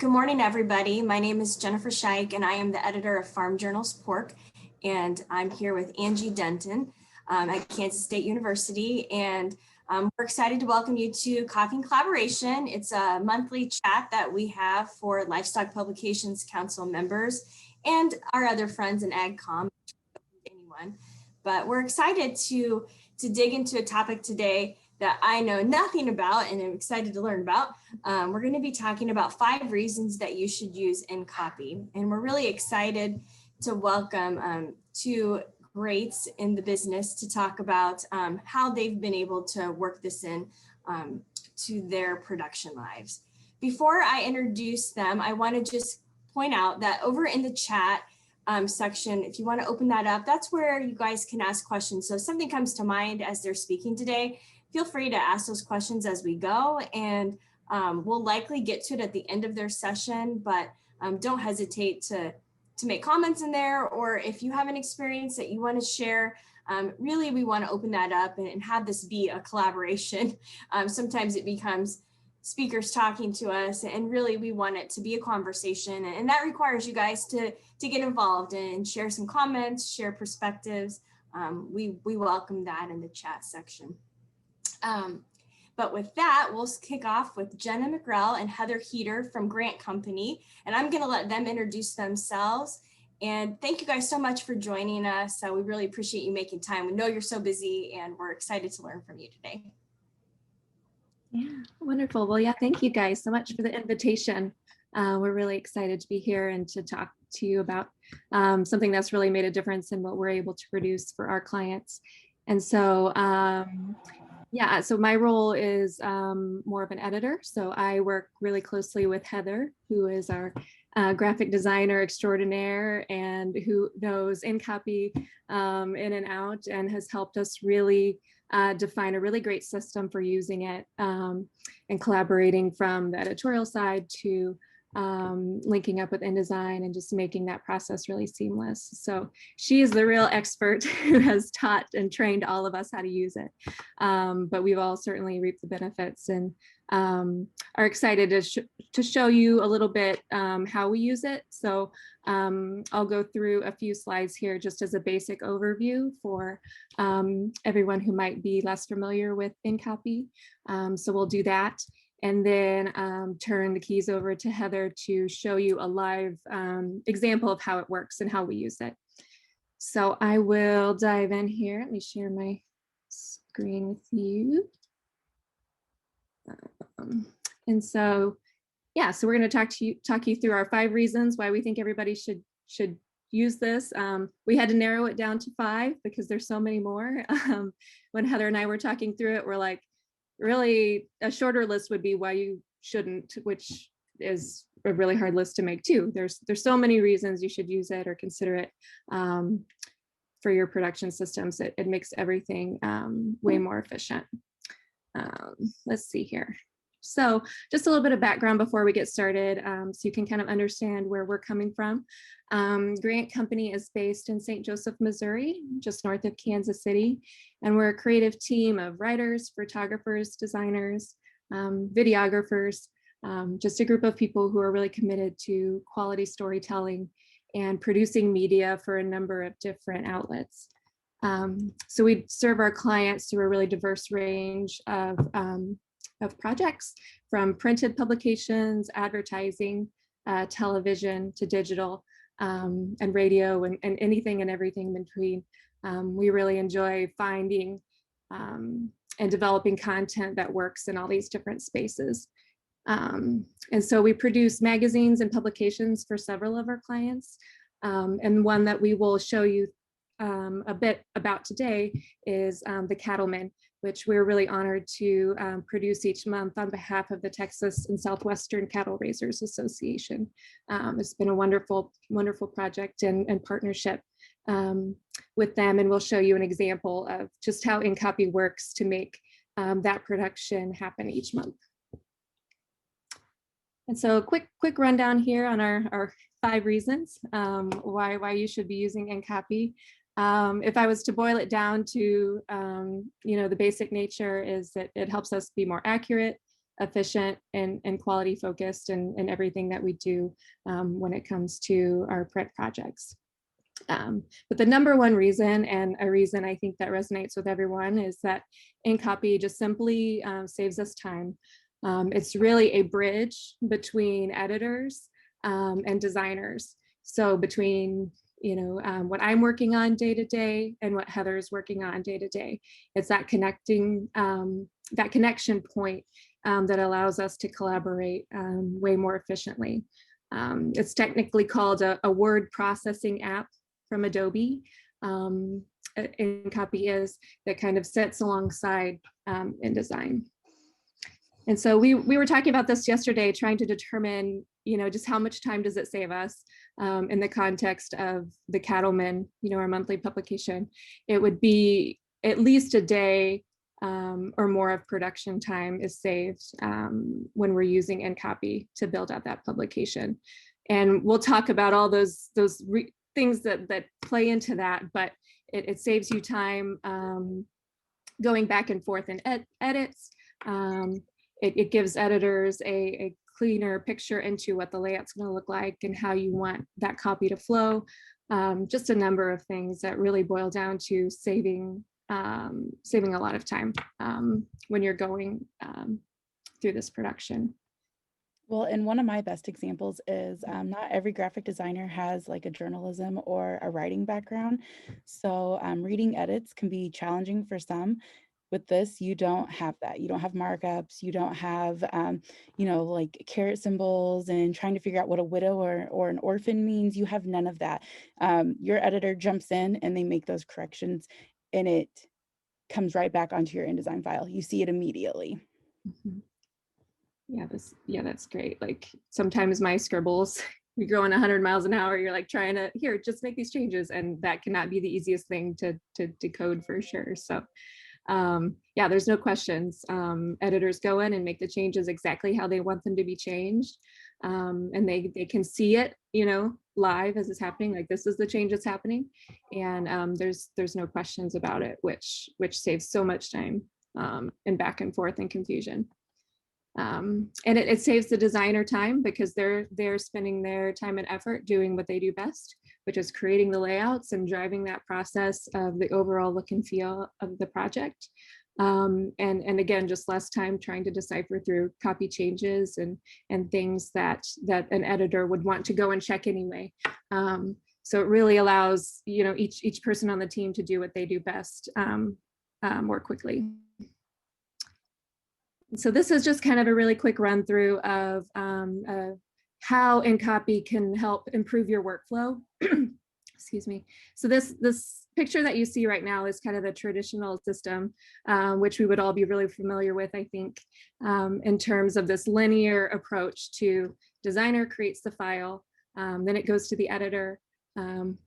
Good morning, everybody. My name is Jennifer Scheich, and I am the editor of Farm Journal's Pork. And I'm here with Angie Denton at Kansas State University. And we're excited to welcome you to Coffee and Collaboration. It's a monthly chat that we have for Livestock Publications Council members and our other friends in AgCom, anyone. But we're excited to dig into a topic today that I know nothing about and I'm excited to learn about. We're going to be talking about 5 reasons that you should use InCopy. And we're really excited to welcome 2 greats in the business to talk about how they've been able to work this in to their production lives. Before I introduce them, I want to just point out that over in the chat section, if you want to open that up, that's where you guys can ask questions. So if something comes to mind as they're speaking today, feel free to ask those questions as we go, and we'll likely get to it at the end of their session, but don't hesitate to make comments in there, or if you have an experience that you want to share, really we want to open that up and have this be a collaboration. Sometimes it becomes speakers talking to us, and really we want it to be a conversation, and that requires you guys to get involved and share some comments, share perspectives. We welcome that in the chat section. But with that, we'll kick off with Jenna Mcgraw and Heather Heater from Grant Company, and I'm going to let them introduce themselves. And thank you guys so much for joining us. We really appreciate you making time. We know you're so busy, and we're excited to learn from you today. Yeah, wonderful. Well, yeah, thank you guys so much for the invitation. We're really excited to be here and to talk to you about something that's really made a difference in what we're able to produce for our clients. And so, yeah, so my role is more of an editor. So I work really closely with Heather, who is our graphic designer extraordinaire and who knows InCopy in and out, and has helped us really define a really great system for using it and collaborating from the editorial side to linking up with InDesign and just making that process really seamless. So she is the real expert who has taught and trained all of us how to use it. But we've all certainly reaped the benefits and are excited to show you a little bit how we use it. So I'll go through a few slides here just as a basic overview for everyone who might be less familiar with InCopy. So we'll do that, and then turn the keys over to Heather to show you a live example of how it works and how we use it. So I will dive in here. Let me share my screen with you. And so, yeah, so we're going to talk you through our 5 reasons why we think everybody should use this. We had to narrow it down to 5 because there's so many more. When Heather and I were talking through it, we're like, really a shorter list would be why you shouldn't, which is a really hard list to make too. There's so many reasons you should use it or consider it for your production systems. It makes everything way more efficient. Let's see here. So just a little bit of background before we get started, so you can kind of understand where we're coming from. Grant Company is based in St. Joseph, Missouri, just north of Kansas City. And we're a creative team of writers, photographers, designers, videographers, just a group of people who are really committed to quality storytelling and producing media for a number of different outlets. So we serve our clients through a really diverse range of projects, from printed publications, advertising, television to digital, and radio, and anything and everything in between. We really enjoy finding and developing content that works in all these different spaces. And so we produce magazines and publications for several of our clients. And one that we will show you a bit about today is The Cattleman, which we're really honored to produce each month on behalf of the Texas and Southwestern Cattle Raisers Association. It's been a wonderful, wonderful project and partnership with them, and we'll show you an example of just how InCopy works to make that production happen each month. And so quick rundown here on our 5 reasons why you should be using InCopy. If I was to boil it down to, the basic nature is that it helps us be more accurate, efficient and quality focused in everything that we do when it comes to our print projects. But the number one reason, and a reason I think that resonates with everyone, is that InCopy just simply saves us time. It's really a bridge between editors and designers. So between what I'm working on day to day and what Heather's working on day to day, it's that connection point that allows us to collaborate way more efficiently. It's technically called a word processing app from Adobe. InCopy is that kind of sits alongside InDesign. And so we were talking about this yesterday, trying to determine, just how much time does it save us in the context of the Cattleman, our monthly publication. It would be at least a day or more of production time is saved when we're using InCopy to build out that publication. And we'll talk about all those things that play into that, but it saves you time going back and forth in edits. It gives editors a cleaner picture into what the layout's going to look like and how you want that copy to flow. Just a number of things that really boil down to saving a lot of time when you're going through this production. Well, and one of my best examples is not every graphic designer has like a journalism or a writing background. So reading edits can be challenging for some. With this, you don't have that. You don't have markups. You don't have, like caret symbols and trying to figure out what a widow or an orphan means. You have none of that. Your editor jumps in and they make those corrections and it comes right back onto your InDesign file. You see it immediately. Mm-hmm. Yeah, that's great. Like sometimes my scribbles, you're going 100 miles an hour, you're like trying to, here, just make these changes. And that cannot be the easiest thing to decode for sure. So yeah, there's no questions. Editors go in and make the changes exactly how they want them to be changed. And they can see it, live as it's happening, like this is the change that's happening. And there's no questions about it, which saves so much time and back and forth and confusion. And it saves the designer time because they're spending their time and effort doing what they do best, which is creating the layouts and driving that process of the overall look and feel of the project. And again, just less time trying to decipher through copy changes and things that an editor would want to go and check anyway. So it really allows each person on the team to do what they do best more quickly. So this is just kind of a really quick run through of how InCopy can help improve your workflow. Excuse me. So this picture that you see right now is kind of the traditional system, which we would all be really familiar with, I think, in terms of this linear approach to designer creates the file, then it goes to the editor,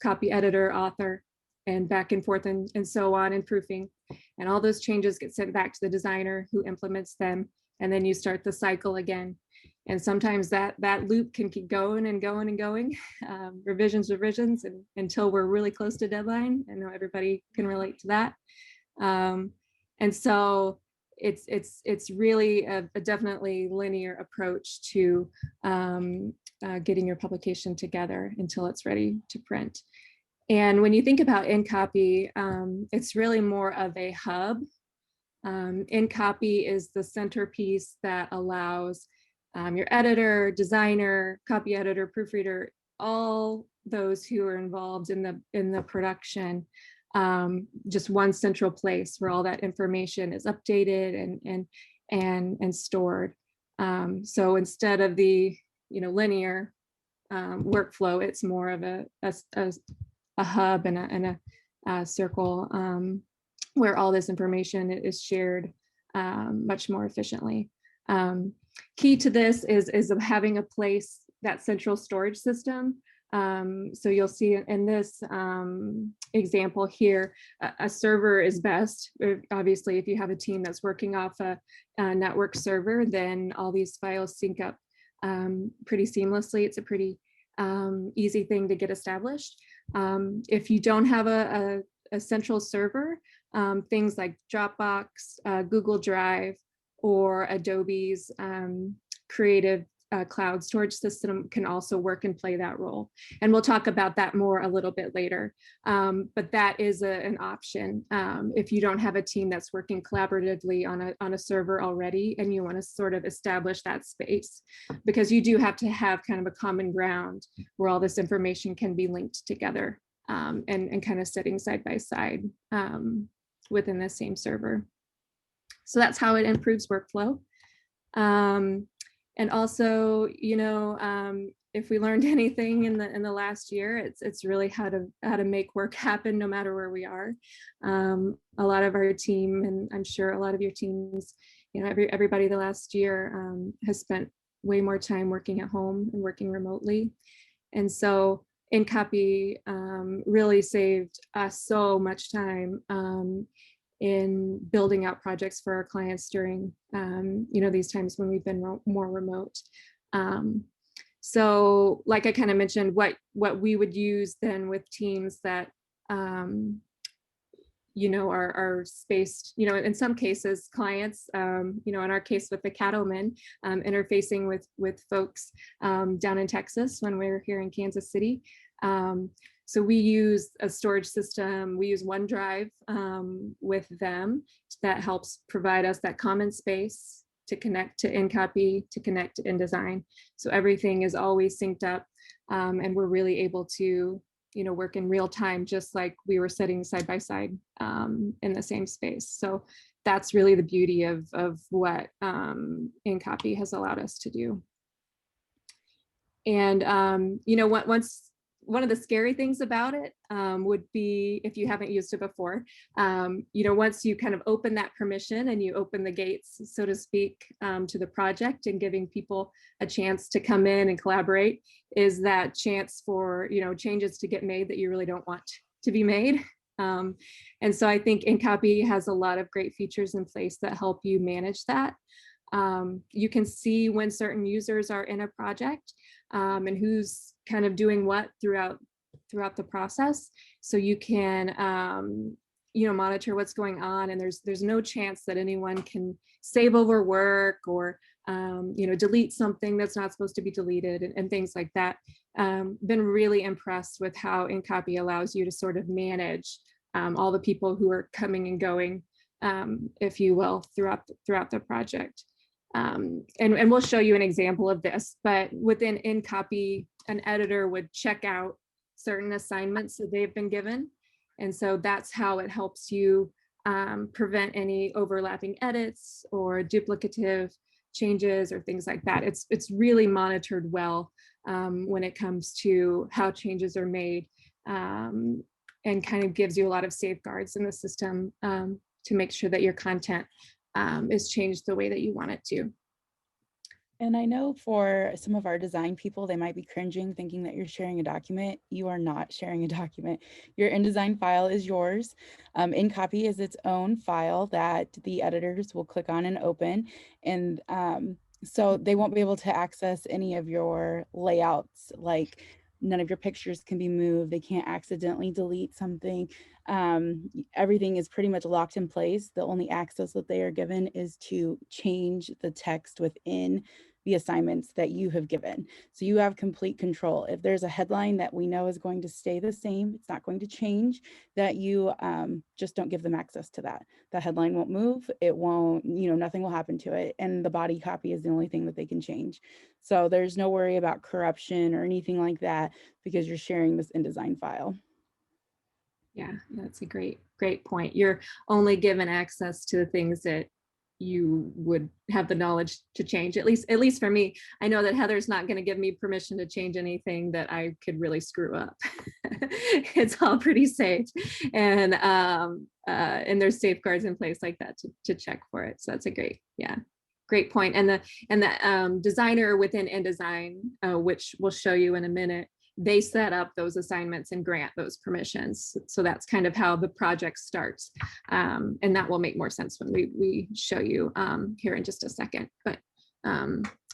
copy editor, author, and back and forth and so on, and proofing. And all those changes get sent back to the designer who implements them. And then you start the cycle again. And sometimes that loop can keep going and going and going, revisions, and until we're really close to deadline. I know everybody can relate to that. And so it's really a definitely linear approach to getting your publication together until it's ready to print. And when you think about InCopy, it's really more of a hub. InCopy is the centerpiece that allows your editor, designer, copy editor, proofreader, all those who are involved in the production, just one central place where all that information is updated and stored. So instead of the linear workflow, it's more of a hub and a circle where all this information is shared much more efficiently. Key to this is having a place, that central storage system. So you'll see in this example here, a server is best. Obviously, if you have a team that's working off a network server, then all these files sync up pretty seamlessly. It's a pretty easy thing to get established. If you don't have a central server, things like Dropbox, Google Drive, or Adobe's Creative Cloud storage system can also work and play that role. And we'll talk about that more a little bit later. But that is an option if you don't have a team that's working collaboratively on a server already and you want to sort of establish that space, because you do have to have kind of a common ground where all this information can be linked together and kind of sitting side by side within the same server. So that's how it improves workflow. And also, you know, if we learned anything in the last year, it's really how to make work happen no matter where we are. A lot of our team, and I'm sure a lot of your teams, you know, everybody the last year has spent way more time working at home and working remotely. And so InCopy really saved us so much time in building out projects for our clients during you know, these times when we've been more remote. So like I kind of mentioned, what we would use then with teams that you know, are spaced, you know, in some cases clients, you know, in our case with the cattlemen, interfacing with folks down in Texas when we're here in Kansas City. So we use a storage system, we use OneDrive with them that helps provide us that common space to connect to InCopy, to connect to InDesign. So everything is always synced up and we're really able to, you know, work in real time, just like we were sitting side by side in the same space. So that's really the beauty of what InCopy has allowed us to do. And, you know, one of the scary things about it would be, if you haven't used it before, you know, once you kind of open that permission and you open the gates, so to speak, to the project and giving people a chance to come in and collaborate, is that chance for, you know, changes to get made that you really don't want to be made. And so I think InCopy has a lot of great features in place that help you manage that. You can see when certain users are in a project and who's kind of doing what throughout the process. So you can, you know, monitor what's going on, and there's no chance that anyone can save over work or, you know, delete something that's not supposed to be deleted and things like that. Been really impressed with how InCopy allows you to sort of manage all the people who are coming and going, if you will, throughout the project. And we'll show you an example of this, but within InCopy, an editor would check out certain assignments that they've been given. And so that's how it helps you prevent any overlapping edits or duplicative changes or things like that. It's really monitored well when it comes to how changes are made, and kind of gives you a lot of safeguards in the system to make sure that your content is changed the way that you want it to. And I know for some of our design people, they might be cringing thinking that you're sharing a document. You are not sharing a document. Your InDesign file is yours. InCopy is its own file that the editors will click on and open. And so they won't be able to access any of your layouts, like none of your pictures can be moved. They can't accidentally delete something. Everything is pretty much locked in place. The only access that they are given is to change the text within the assignments that you have given. So you have complete control. If there's a headline that we know is going to stay the same, it's not going to change, that you just don't give them access to that. The headline won't move. It won't, you know, nothing will happen to it. And the body copy is the only thing that they can change. So there's no worry about corruption or anything like that because you're sharing this InDesign file. Yeah, that's a great point. You're only given access to the things that you would have the knowledge to change. At least for me, I know that Heather's not going to give me permission to change anything that I could really screw up. It's all pretty safe, and there's safeguards in place like that to check for it. So that's a great point. And the designer within InDesign, which we'll show you in a minute, they set up those assignments and grant those permissions. So that's kind of how the project starts. And that will make more sense when we show you here in just a second. But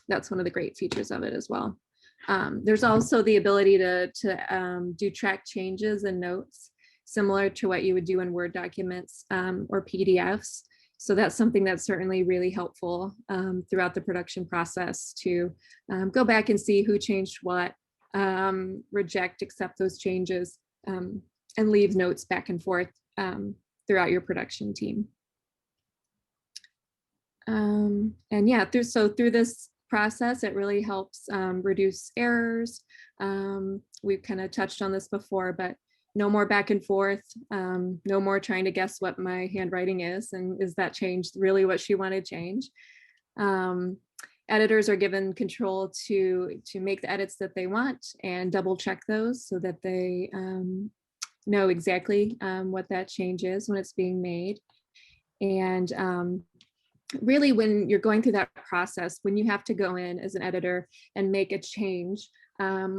that's one of the great features of it as well. There's also the ability to do track changes and notes, similar to what you would do in Word documents or PDFs. So that's something that's certainly really helpful throughout the production process to go back and see who changed what, reject, accept those changes, and leave notes back and forth throughout your production team. And yeah, through this process, it really helps reduce errors. We've kind of touched on this before, but no more back and forth, no more trying to guess what my handwriting is and is that changed really what she wanted changed. Editors are given control to make the edits that they want and double check those so that they know exactly what that change is when it's being made. And really, when you're going through that process, when you have to go in as an editor and make a change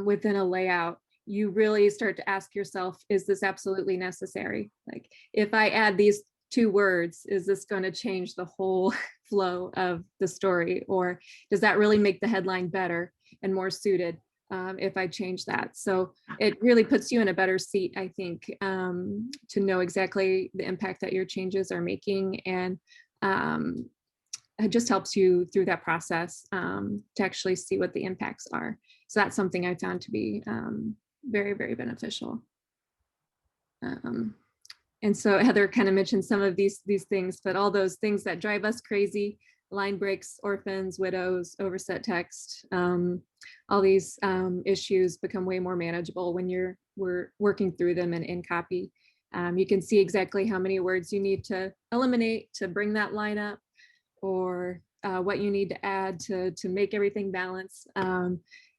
within a layout, you really start to ask yourself, is this absolutely necessary? Like, if I add these 2 words, is this going to change the whole flow of the story? Or does that really make the headline better and more suited if I change that? So it really puts you in a better seat, I think, to know exactly the impact that your changes are making. And it just helps you through that process to actually see what the impacts are. So that's something I found to be very, very beneficial. And so Heather kind of mentioned some of these things, but all those things that drive us crazy, line breaks, orphans, widows, overset text, all these issues become way more manageable when we're working through them in copy. You can see exactly how many words you need to eliminate to bring that line up, or what you need to add to make everything balance.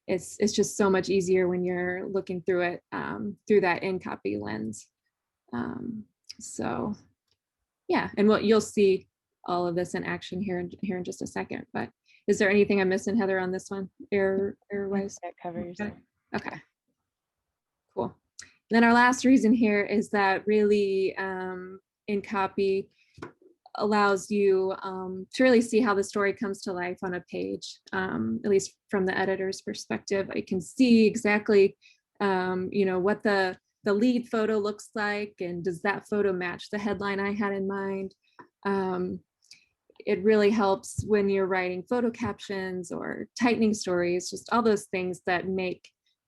It's just so much easier when you're looking through it through that in copy lens. So yeah, and you'll see all of this in action here in just a second. But is there anything I'm missing, Heather, on this one? Error-wise? That covers. Okay, cool. Then our last reason here is that really in copy allows you to really see how the story comes to life on a page, at least from the editor's perspective. I can see exactly, what the lead photo looks like, and does that photo match the headline I had in mind? It really helps when you're writing photo captions or tightening stories, just all those things that make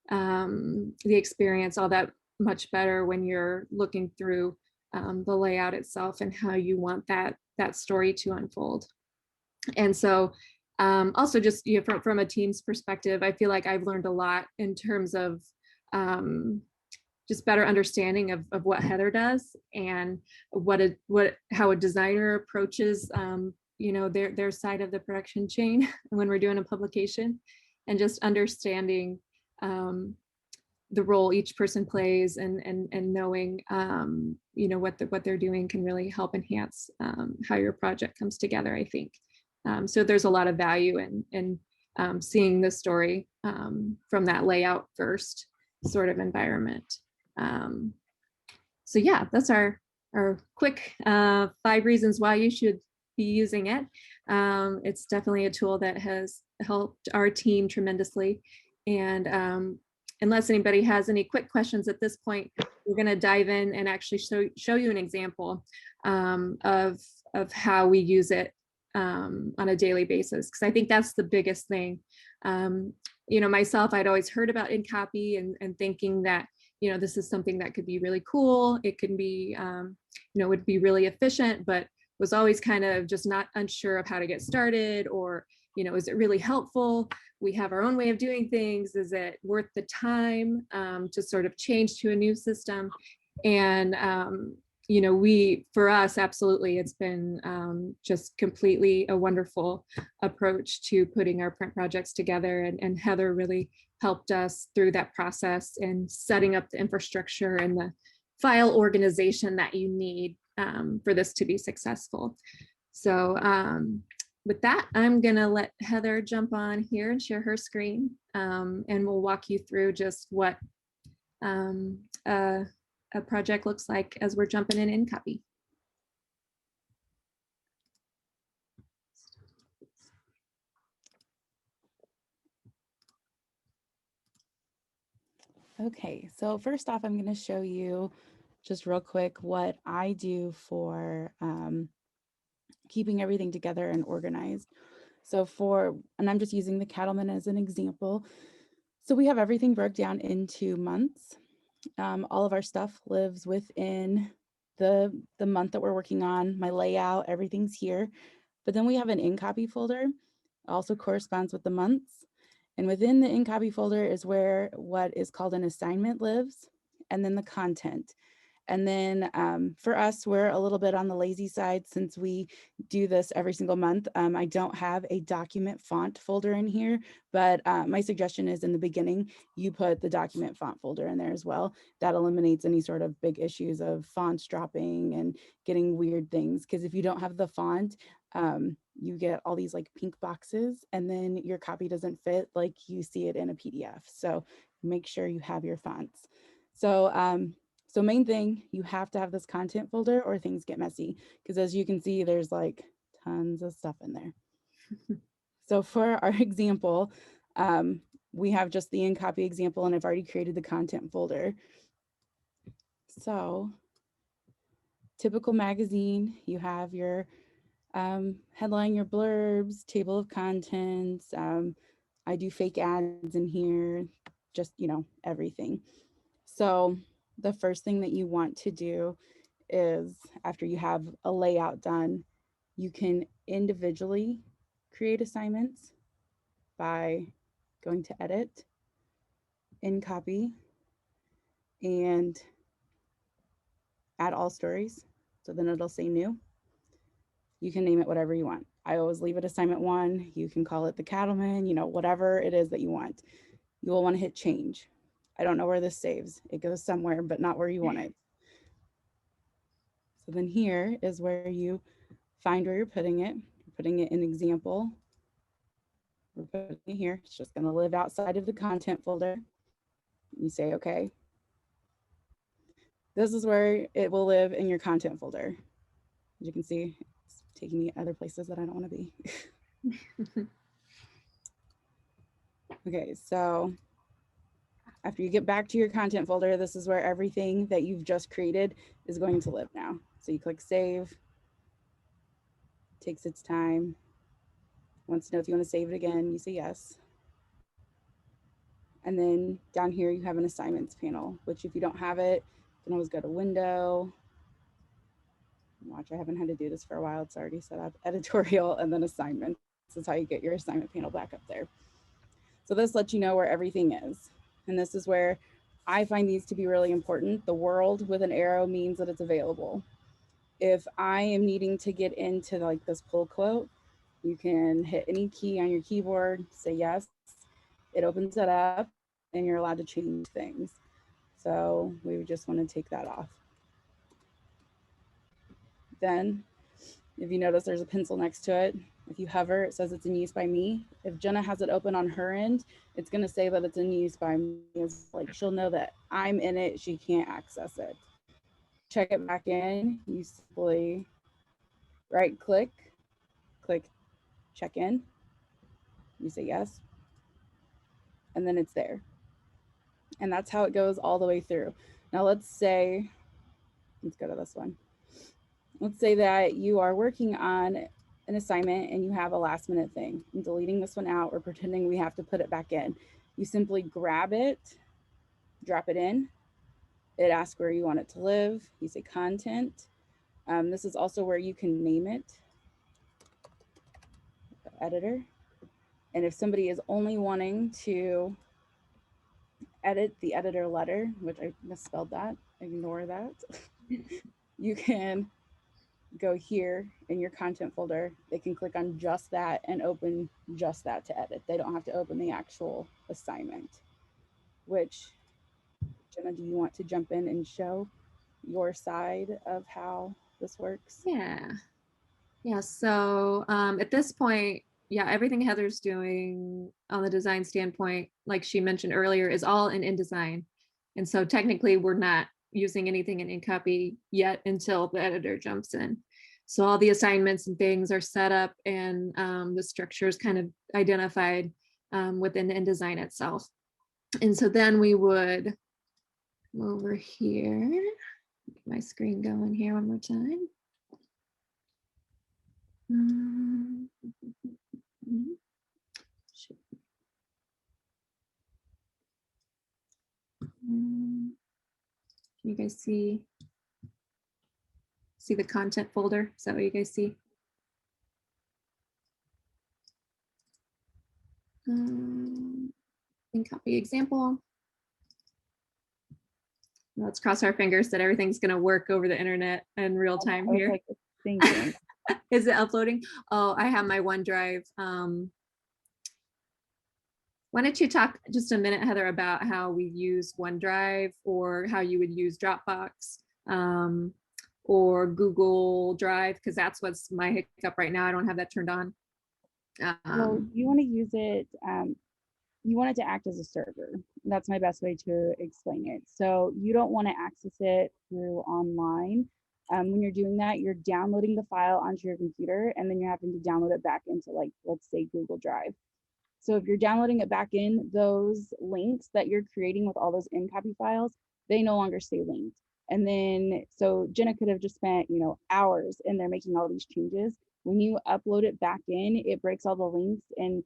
the experience all that much better when you're looking through the layout itself and how you want that story to unfold. And so also just from a team's perspective, I feel like I've learned a lot in terms of just better understanding of what Heather does and how a designer approaches their side of the production chain when we're doing a publication, and just understanding the role each person plays and knowing what they're doing can really help enhance how your project comes together, I think. So there's a lot of value in seeing the story from that layout first sort of environment. So yeah, that's our quick 5 reasons why you should be using it. It's definitely a tool that has helped our team tremendously. And unless anybody has any quick questions at this point, we're going to dive in and actually show you an example of how we use it on a daily basis, because I think that's the biggest thing. Myself, I'd always heard about in copy and thinking that this is something that could be really cool. It can be, would be really efficient, but was always kind of just not unsure of how to get started, or, is it really helpful? We have our own way of doing things. Is it worth the time to sort of change to a new system? And, for us, absolutely, it's been just completely a wonderful approach to putting our print projects together. And Heather really helped us through that process and setting up the infrastructure and the file organization that you need for this to be successful. So with that, I'm gonna let Heather jump on here and share her screen, and we'll walk you through just what a project looks like as we're jumping in copy. Okay, so first off, I'm going to show you just real quick what I do for keeping everything together and organized. So and I'm just using the cattleman as an example. So we have everything broke down into months. All of our stuff lives within the month that we're working on. My layout, everything's here. But then we have an in copy folder, also corresponds with the months. And within the in copy folder is where what is called an assignment lives, and then the content. And then for us, we're a little bit on the lazy side since we do this every single month. I don't have a document font folder in here, but my suggestion is in the beginning, you put the document font folder in there as well. That eliminates any sort of big issues of fonts dropping and getting weird things. Because if you don't have the font, you get all these like pink boxes and then your copy doesn't fit like you see it in a PDF. So make sure you have your fonts. So main thing, you have to have this content folder or things get messy, because as you can see, there's like tons of stuff in there. So for our example, we have just the in copy example, and I've already created the content folder. So typical magazine, you have your headline, your blurbs, table of contents. I do fake ads in here, just, everything. So the first thing that you want to do is, after you have a layout done, you can individually create assignments by going to edit, in copy, and add all stories. So then it'll say new. You can name it whatever you want. I always leave it assignment 1. You can call it the cattleman, whatever it is that you want. You will want to hit change. I don't know where this saves. It goes somewhere, but not where you want it. So then here is where you find where you're putting it. You're putting it in example. We're putting it here. It's just going to live outside of the content folder. You say, okay. This is where it will live in your content folder. As you can see, it's taking me other places that I don't want to be. Okay, so after you get back to your content folder, this is where everything that you've just created is going to live now. So you click save, takes its time. Wants to know if you want to save it again, you say yes. And then down here, you have an assignments panel, which if you don't have it, you can always go to window. Watch, I haven't had to do this for a while. It's already set up, editorial, and then assignments. This is how you get your assignment panel back up there. So this lets you know where everything is. And this is where I find these to be really important. The world with an arrow means that it's available. If I am needing to get into like this pull quote, you can hit any key on your keyboard, say yes. It opens it up and you're allowed to change things. So we would just want to take that off. Then if you notice there's a pencil next to it, if you hover, it says it's in use by me. If Jenna has it open on her end, it's going to say that it's in use by me. It's like she'll know that I'm in it, she can't access it. Check it back in, you simply right click, click check in, you say yes, and then it's there. And that's how it goes all the way through. Now let's go to this one. Let's say that you are working on an assignment and you have a last minute thing. I'm deleting this one out or pretending we have to put it back in. You simply grab it, drop it in. It asks where you want it to live. You say content. This is also where you can name it, editor. And if somebody is only wanting to edit the editor letter, which I misspelled that, ignore that. You can go here in your content folder. They can click on just that and open just that to edit. They don't have to open the actual assignment. Which, Jenna, do you want to jump in and show your side of how this works? Yeah. So at this point, everything Heather's doing on the design standpoint, like she mentioned earlier, is all in InDesign. And so technically we're not using anything in InCopy yet until the editor jumps in. So all the assignments and things are set up and the structure is kind of identified within InDesign itself. And so then we would come over here, get my screen going here one more time. Um, Can you guys see the content folder? Is that what you guys see? And copy example. Let's cross our fingers that everything's going to work over the internet in real time here. Like, thinking. Is it uploading? Oh, I have my OneDrive. Why don't you talk just a minute, Heather, about how we use OneDrive or how you would use Dropbox or Google Drive, because that's what's my hiccup right now. I don't have that turned on. Well, you want to use it, you want it to act as a server. That's my best way to explain it. So you don't want to access it through online. When you're doing that, you're downloading the file onto your computer, and then you're having to download it back into, like, let's say Google Drive. So if you're downloading it back in, those links that you're creating with all those InCopy files, they no longer stay linked. And then, so Jenna could have just spent, hours in there making all these changes. When you upload it back in, it breaks all the links, and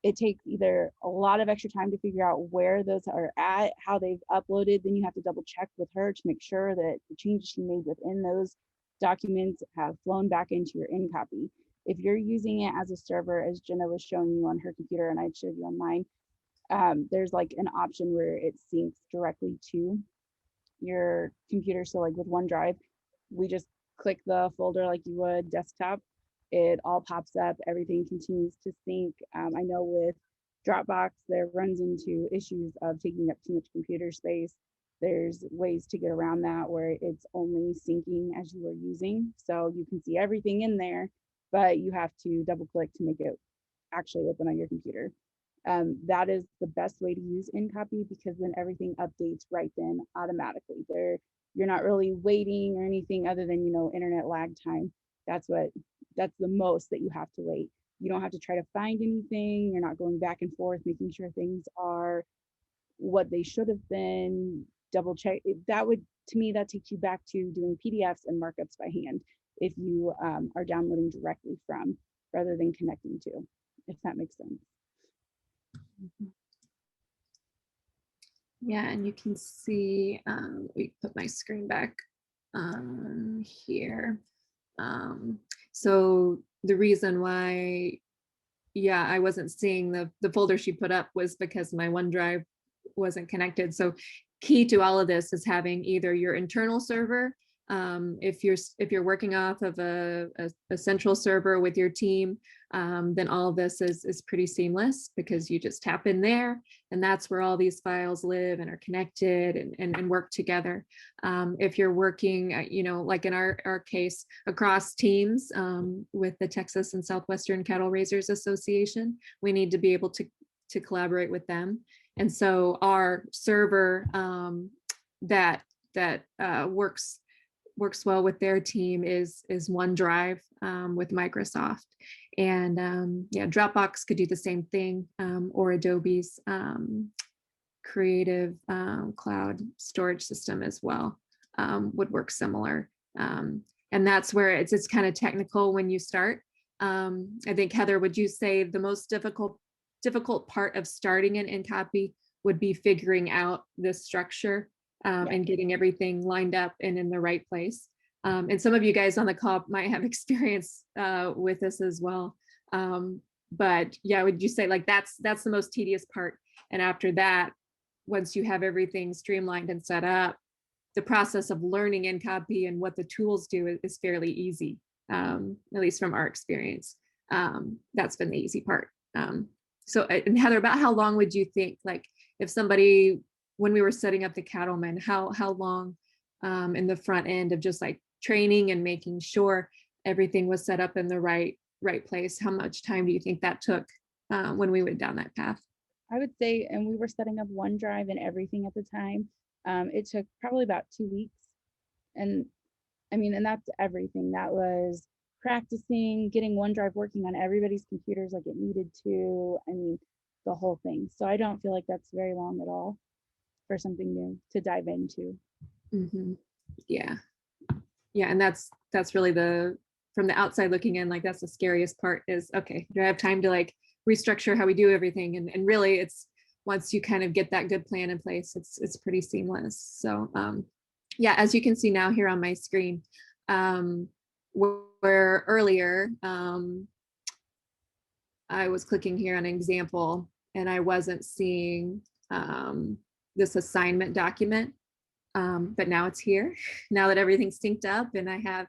it takes either a lot of extra time to figure out where those are at, how they've uploaded. Then you have to double check with her to make sure that the changes she made within those documents have flown back into your InCopy. If you're using it as a server, as Jenna was showing you on her computer and I showed you on mine, there's like an option where it syncs directly to your computer. So like with OneDrive, we just click the folder like you would desktop. It all pops up, everything continues to sync. I know with Dropbox, there runs into issues of taking up too much computer space. There's ways to get around that where it's only syncing as you are using. So you can see everything in there, but you have to double click to make it actually open on your computer. That is the best way to use InCopy, because then everything updates right then automatically. You're not really waiting or anything other than, internet lag time. That's the most that you have to wait. You don't have to try to find anything. You're not going back and forth, making sure things are what they should have been. Double check. To me, that takes you back to doing PDFs and markups by hand if you are downloading directly from, rather than connecting to, if that makes sense. Yeah, and you can see, we put my screen back here. So the reason why, yeah, I wasn't seeing the folder she put up was because my OneDrive wasn't connected. So key to all of this is having either your internal server, if you're working off of a central server with your team, then all of this is pretty seamless, because you just tap in there and that's where all these files live and are connected and work together. If you're working, like in our case, across teams with the Texas and Southwestern Cattle Raisers Association, we need to be able to collaborate with them. And so our server that works well with their team is OneDrive with Microsoft. And yeah, Dropbox could do the same thing, or Adobe's creative cloud storage system as well would work similar. And that's where it's kind of technical when you start. I think, Heather, would you say the most difficult part of starting an InCopy would be figuring out this structure and getting everything lined up and in the right place? And some of you guys on the call might have experience with this as well. But yeah, would you say like that's the most tedious part? And after that, once you have everything streamlined and set up, the process of learning InCopy and what the tools do is fairly easy, at least from our experience. That's been the easy part. So, and Heather, about how long would you think, like if somebody, when we were setting up the cattlemen, how long in the front end of just like training and making sure everything was set up in the right place, how much time do you think that took when we went down that path? I would say, and we were setting up OneDrive and everything at the time, it took probably about 2 weeks. And I mean, and that's everything. That was practicing, getting OneDrive working on everybody's computers like it needed to. I mean, the whole thing. So I don't feel like that's very long at all for something new to dive into. Mm-hmm. Yeah, and that's really the from the outside looking in, like that's the scariest part is, okay, do I have time to like restructure how we do everything? And really it's, once you kind of get that good plan in place, it's pretty seamless. So yeah, as you can see now here on my screen, where earlier I was clicking here on an example and I wasn't seeing this assignment document, but now it's here. Now that everything's synced up and I have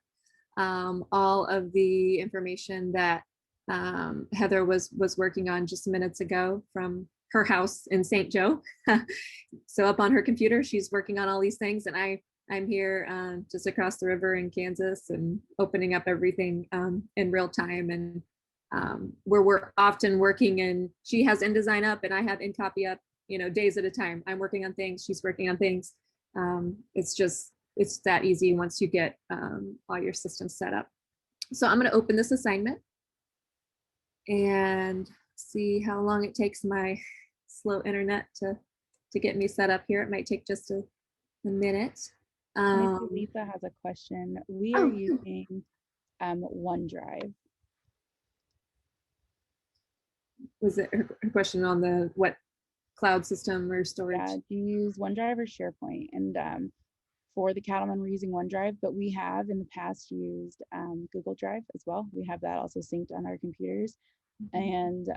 all of the information that Heather was working on just minutes ago from her house in St. Joe. So up on her computer, she's working on all these things, and I'm here just across the river in Kansas and opening up everything in real time. And where we're often working, and she has InDesign up and I have InCopy up, you know, days at a time. I'm working on things, she's working on things. It's that easy once you get all your systems set up. So I'm going to open this assignment and see how long it takes my slow internet to get me set up here. It might take just a minute. Lisa has a question. We are using OneDrive. Was it her question on the what cloud system or storage? Yeah, do you use OneDrive or SharePoint? And for the Cattlemen, we're using OneDrive, but we have in the past used Google Drive as well. We have that also synced on our computers. And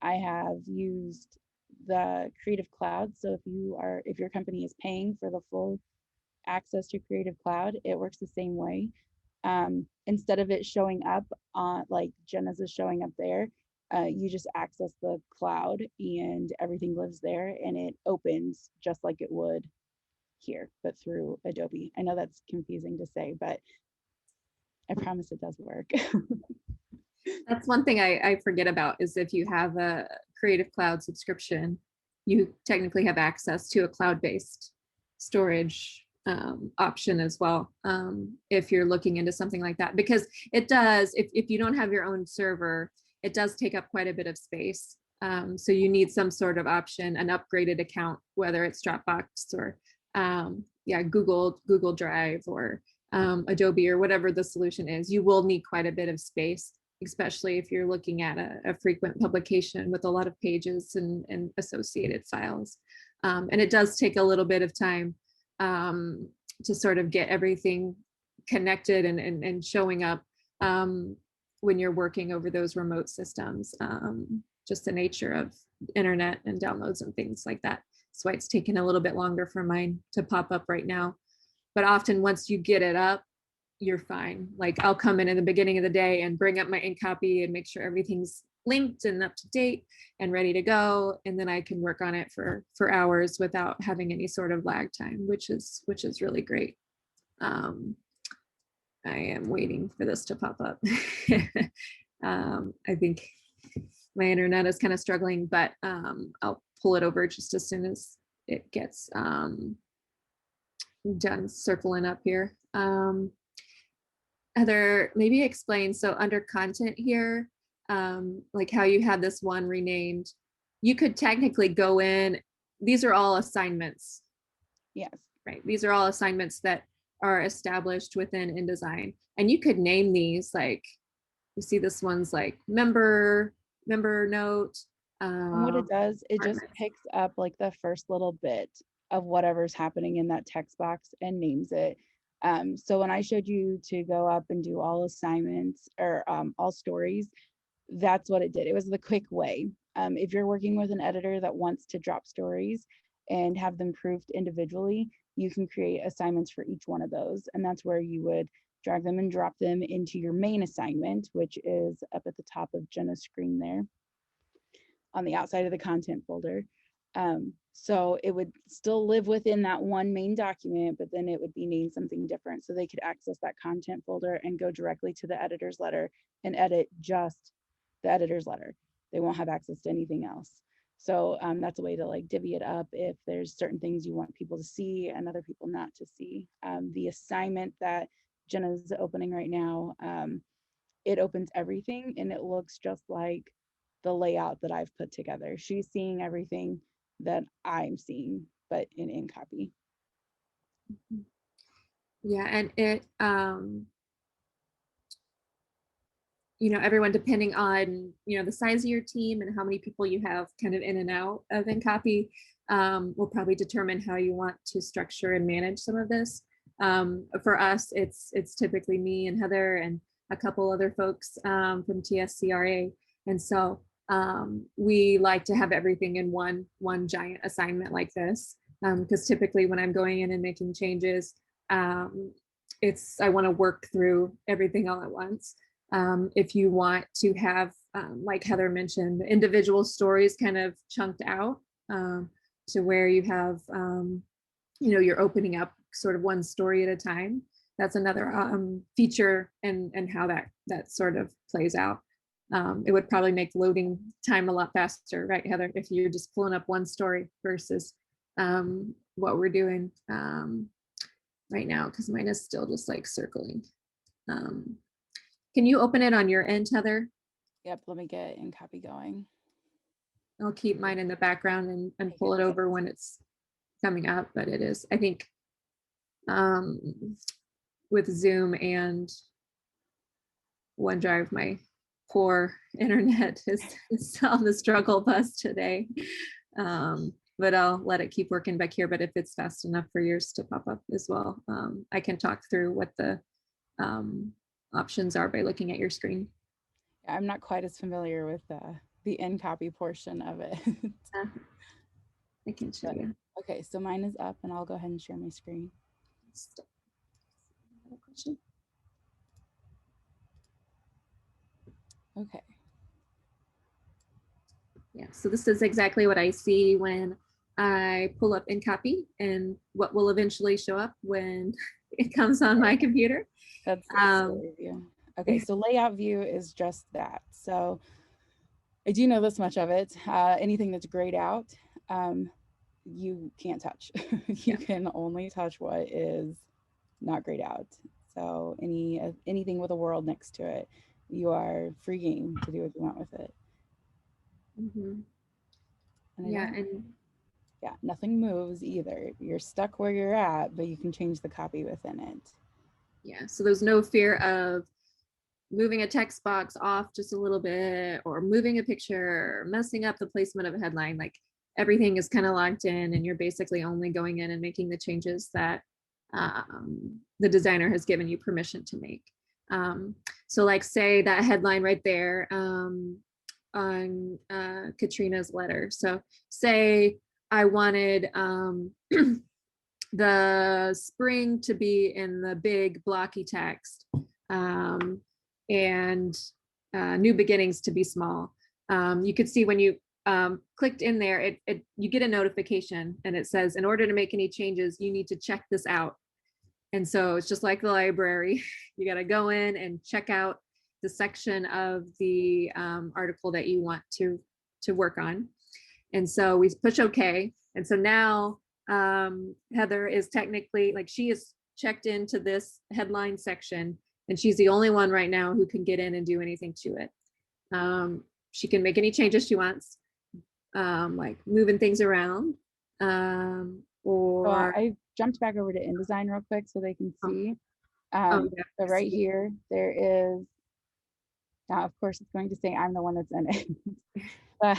I have used the Creative Cloud. So if your company is paying for the full access to Creative Cloud, it works the same way. Instead of it showing up on like Jenna's is showing up there, you just access the cloud and everything lives there and it opens just like it would here, but through Adobe. I know that's confusing to say, but I promise it does work. That's one thing I forget about is if you have a Creative Cloud subscription, you technically have access to a cloud-based storage option as well. If you're looking into something like that, because it does, if you don't have your own server, it does take up quite a bit of space. So you need some sort of option, an upgraded account, whether it's Dropbox or yeah, Google Drive or Adobe or whatever the solution is. You will need quite a bit of space, especially if you're looking at a frequent publication with a lot of pages and associated files. And it does take a little bit of time to sort of get everything connected and showing up when you're working over those remote systems. Just the nature of internet and downloads and things like that. That's why it's taking a little bit longer for mine to pop up right now. But often once you get it up, you're fine. Like I'll come in the beginning of the day and bring up my InCopy and make sure everything's linked and up to date and ready to go. And then I can work on it for hours without having any sort of lag time, which is really great. I am waiting for this to pop up. I think my internet is kind of struggling, but I'll pull it over just as soon as it gets done circling up here. Heather, maybe explain, so under content here, like how you had this one renamed, you could technically go in, these are all assignments. Yes. Right, these are all assignments that are established within InDesign. And you could name these, like, you see this one's like member note. And what it does, it just picks up like the first little bit of whatever's happening in that text box and names it. So when I showed you to go up and do all assignments or all stories, that's what it did. It was the quick way. If you're working with an editor that wants to drop stories and have them proofed individually, you can create assignments for each one of those. And that's where you would drag them and drop them into your main assignment, which is up at the top of Jenna's screen there on the outside of the content folder. So it would still live within that one main document, but then it would be named something different. So they could access that content folder and go directly to the editor's letter and edit just the editor's letter. They won't have access to anything else. So that's a way to like divvy it up if there's certain things you want people to see and other people not to see. The assignment that Jenna's opening right now, it opens everything and it looks just like the layout that I've put together. She's seeing everything that I'm seeing, but in InCopy. Yeah, and it everyone, depending on, the size of your team and how many people you have kind of in and out of InCopy, will probably determine how you want to structure and manage some of this. For us, it's typically me and Heather and a couple other folks from TSCRA. And so we like to have everything in one giant assignment like this, because typically when I'm going in and making changes, I want to work through everything all at once. If you want to have, like Heather mentioned, individual stories kind of chunked out, to where you have, you're opening up sort of one story at a time. That's another feature and how that sort of plays out. It would probably make loading time a lot faster, right, Heather, if you're just pulling up one story versus what we're doing right now, because mine is still just like circling. Can you open it on your end, Heather? Yep, let me get InCopy going. I'll keep mine in the background and pull it over when it's coming up, but it is, I think, with Zoom and OneDrive, my poor internet is on the struggle bus today. But I'll let it keep working back here. But if it's fast enough for yours to pop up as well, I can talk through what the options are by looking at your screen. I'm not quite as familiar with the InCopy portion of it. I can show you. Okay, so mine is up and I'll go ahead and share my screen. Question. Okay. Yeah, so this is exactly what I see when I pull up InCopy and what will eventually show up when it comes on my computer. That's view. Okay, so layout view is just that. So I do know this much of it. Anything that's grayed out, you can't touch. You can only touch what is not grayed out. So anything with a world next to it, you are free game to do what you want with it. Mm-hmm. Yeah, nothing moves either. You're stuck where you're at, but you can change the copy within it. Yeah, so there's no fear of moving a text box off just a little bit, or moving a picture, or messing up the placement of a headline. Like everything is kind of locked in, and you're basically only going in and making the changes that the designer has given you permission to make. So like say that headline right there on Katrina's letter. So say I wanted the spring to be in the big blocky text, and new beginnings to be small. You could see when you clicked in there, you get a notification and it says, in order to make any changes, you need to check this out. And so it's just like the library. You got to go in and check out the section of the article that you want to work on. And so we push OK. And so now Heather is technically, like, she is checked into this headline section, and she's the only one right now who can get in and do anything to it. She can make any changes she wants, like moving things around, or I jumped back over to InDesign real quick so they can see. So right here, there is, now of course it's going to say I'm the one that's in it, but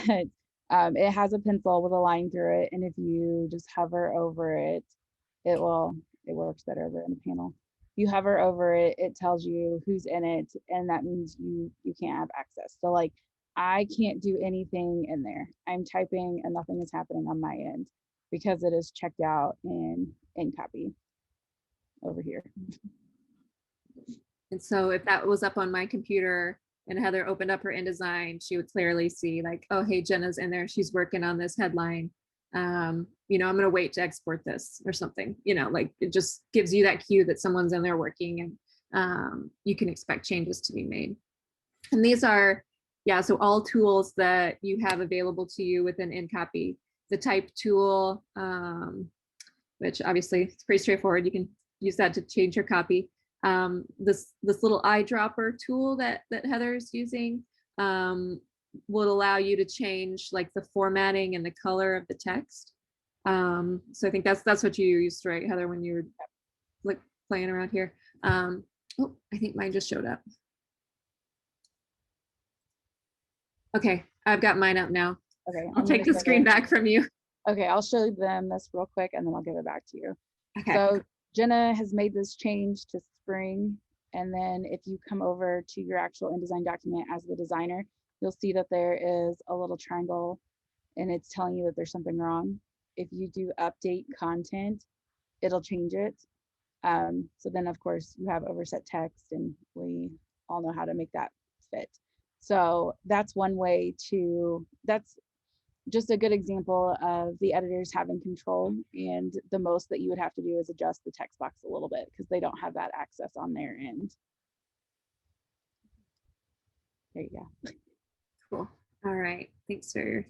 it has a pencil with a line through it, and if you just hover over it, it works better over in the panel. You hover over it, it tells you who's in it, and that means you can't have access. So like I can't do anything in there. I'm typing and nothing is happening on my end because it is checked out in InCopy over here. And so if that was up on my computer and Heather opened up her InDesign, she would clearly see like, oh, hey, Jenna's in there. She's working on this headline. I'm going to wait to export this or something, like it just gives you that cue that someone's in there working, and you can expect changes to be made. And these are, so all tools that you have available to you within InCopy. The type tool, which obviously it's pretty straightforward. You can use that to change your copy. This little eyedropper tool that Heather's using would allow you to change like the formatting and the color of the text. So I think that's what you used, right, Heather, when you were like playing around here. Oh, I think mine just showed up. Okay, I've got mine up now. Okay. I'll I'm take gonna the screen back from you. Okay, I'll show them this real quick and then I'll give it back to you. Okay. So Jenna has made this change to spring. And then if you come over to your actual InDesign document as the designer, you'll see that there is a little triangle and it's telling you that there's something wrong. If you do update content, it'll change it. So then of course you have overset text and we all know how to make that fit. So that's one way that's just a good example of the editors having control, and the most that you would have to do is adjust the text box a little bit because they don't have that access on their end. There you go. Cool. All right. Thanks for your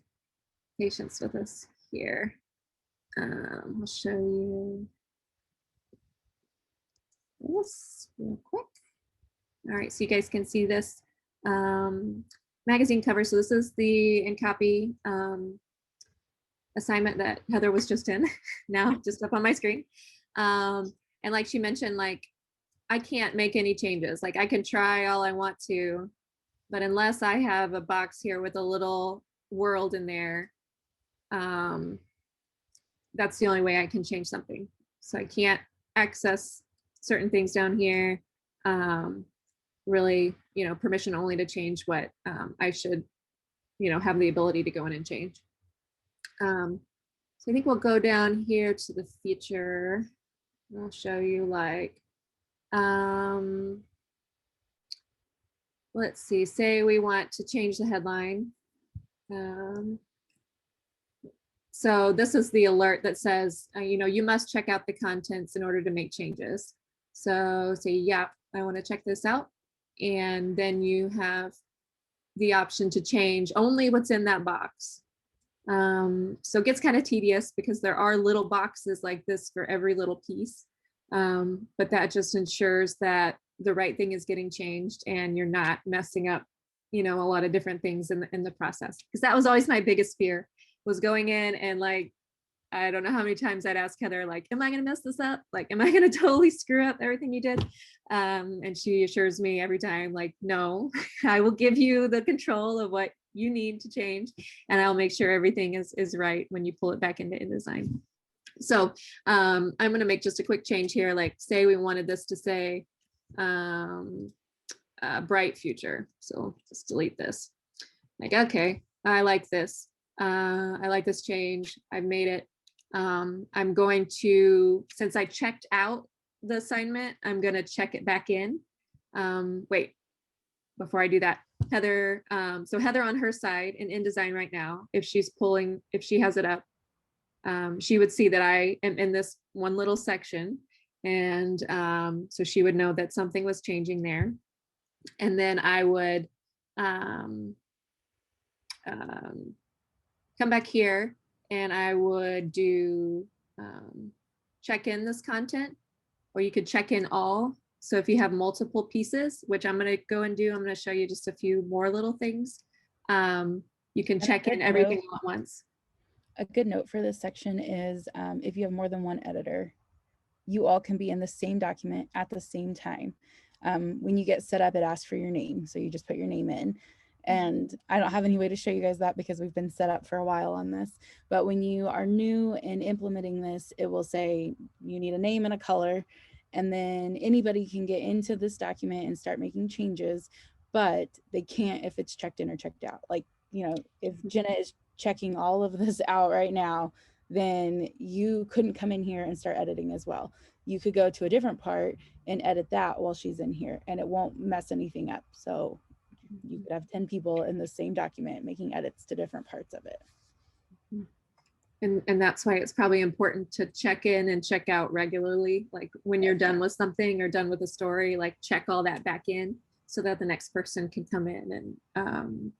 patience with us here. I'll show you this real quick. All right, so you guys can see this magazine cover. So this is the InCopy assignment that Heather was just in, now just up on my screen. And like she mentioned, like I can't make any changes. Like I can try all I want to, but unless I have a box here with a little world in there, that's the only way I can change something. So I can't access certain things down here. Really, permission only to change what I should, have the ability to go in and change. So I think we'll go down here to the feature. I'll show you like, let's see, say we want to change the headline. So this is the alert that says, you must check out the contents in order to make changes. So say, yeah, I want to check this out. And then you have the option to change only what's in that box. So it gets kind of tedious because there are little boxes like this for every little piece. But that just ensures that the right thing is getting changed and you're not messing up, a lot of different things in the process. Because that was always my biggest fear, was going in and like, I don't know how many times I'd ask Heather, like, am I going to mess this up? Like, am I going to totally screw up everything you did? And she assures me every time, like, no, I will give you the control of what you need to change. And I'll make sure everything is right when you pull it back into InDesign. So I'm going to make just a quick change here. Like, say we wanted this to say bright future. So just delete this. Like, okay, I like this. I like this change. I've made it. I'm going to, since I checked out the assignment, I'm going to check it back in. Wait, before I do that, Heather, so Heather on her side in InDesign right now, if she has it up, she would see that I am in this one little section. And so she would know that something was changing there. And then I would come back here and I would do check in this content, or you could check in all. So if you have multiple pieces, which I'm going to go and do, I'm going to show you just a few more little things. You can check in everything all at once. A good note for this section is if you have more than one editor, you all can be in the same document at the same time. When you get set up, it asks for your name. So you just put your name in. And I don't have any way to show you guys that because we've been set up for a while on this. But when you are new and implementing this, it will say you need a name and a color. And then anybody can get into this document and start making changes, but they can't if it's checked in or checked out. Like, if Jenna is checking all of this out right now, then you couldn't come in here and start editing as well. You could go to a different part and edit that while she's in here and it won't mess anything up. So you could have 10 people in the same document making edits to different parts of it. And that's why it's probably important to check in and check out regularly. Like when you're done with something or done with a story, like check all that back in so that the next person can come in and,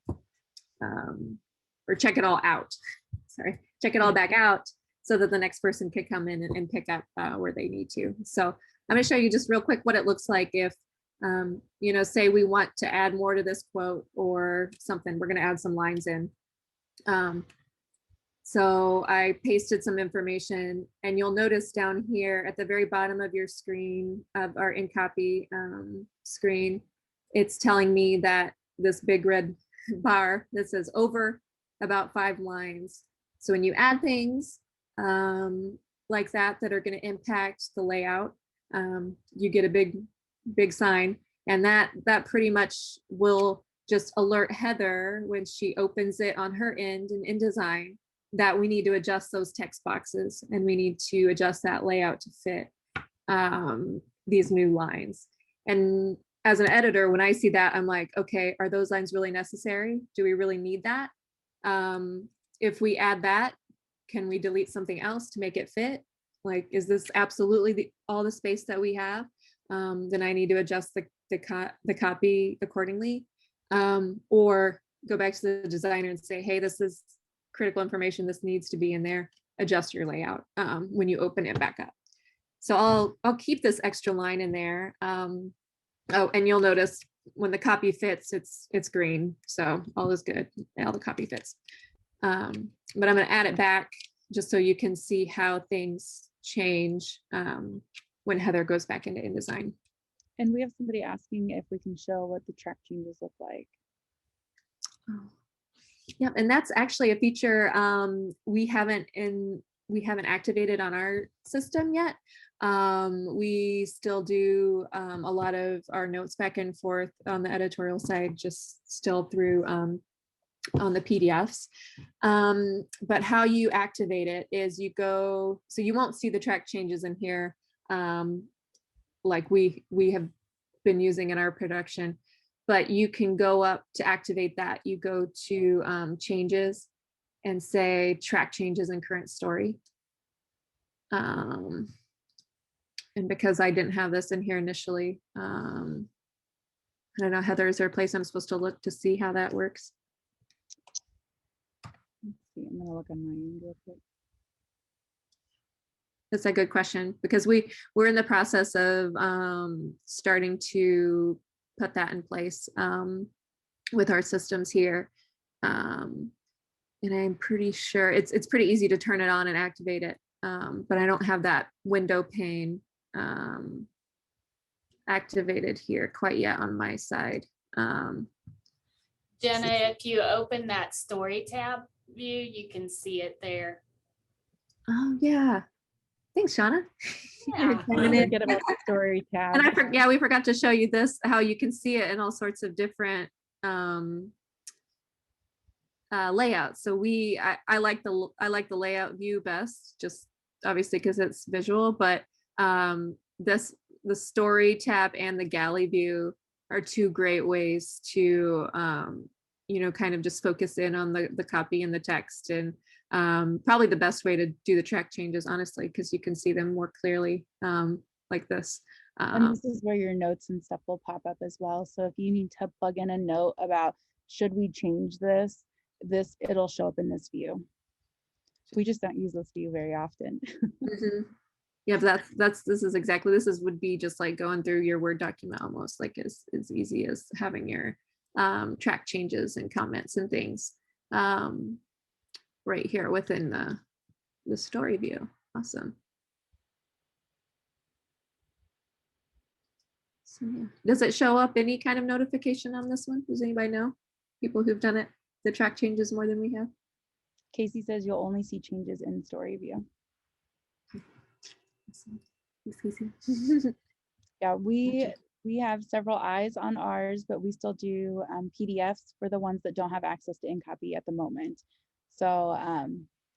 or check it all out. Sorry, check it all back out so that the next person can come in and pick up where they need to. So I'm going to show you just real quick what it looks like if, say we want to add more to this quote or something. We're going to add some lines in. So I pasted some information and you'll notice down here at the very bottom of your screen, of our InCopy screen, it's telling me that this big red bar that says over about 5 lines. So when you add things like that are going to impact the layout, you get a big sign, and that pretty much will just alert Heather when she opens it on her end in InDesign that we need to adjust those text boxes and we need to adjust that layout to fit these new lines. And as an editor, when I see that, I'm like, okay, are those lines really necessary? Do we really need that? If we add that, can we delete something else to make it fit? Like, is this absolutely all the space that we have? Then I need to adjust the copy accordingly. Or go back to the designer and say, hey, this is critical information. This needs to be in there. Adjust your layout when you open it back up. So I'll keep this extra line in there. Oh, and you'll notice when the copy fits, it's green. So all is good. All the copy fits. But I'm going to add it back just so you can see how things change when Heather goes back into InDesign. And we have somebody asking if we can show what the track changes look like. Oh. Yeah, and that's actually a feature we haven't activated on our system yet. We still do a lot of our notes back and forth on the editorial side, just still through on the PDFs. But how you activate it is you go, so you won't see the track changes in here like we have been using in our production, but you can go up to activate that. You go to changes and say track changes in current story. And because I didn't have this in here initially, I don't know, Heather, is there a place I'm supposed to look to see how that works? Let's see, I'm gonna look on my end real quick. That's a good question, because we're in the process of starting to put that in place with our systems here. And I'm pretty sure it's pretty easy to turn it on and activate it. But I don't have that window pane activated here quite yet on my side. Jenna, if you open that story tab view, you can see it there. Oh yeah. Thanks, Shauna. Yeah. Don't forget about the story tab. And we forgot to show you this, how you can see it in all sorts of different layouts. So I like the layout view best, just obviously because it's visual, but the story tab and the galley view are two great ways to kind of just focus in on the copy and the text, and probably the best way to do the track changes, honestly, because you can see them more clearly like this. And this is where your notes and stuff will pop up as well. So if you need to plug in a note about, should we change this, it'll show up in this view. We just don't use this view very often. Mm-hmm. Yeah, this would be just like going through your Word document, almost like as easy as having your track changes and comments and things right here within the story view. Awesome. So yeah, does it show up any kind of notification on this one? Does anybody know? People who've done it, the track changes more than we have? Casey says you'll only see changes in story view. Yeah, we have several eyes on ours, but we still do PDFs for the ones that don't have access to InCopy at the moment. So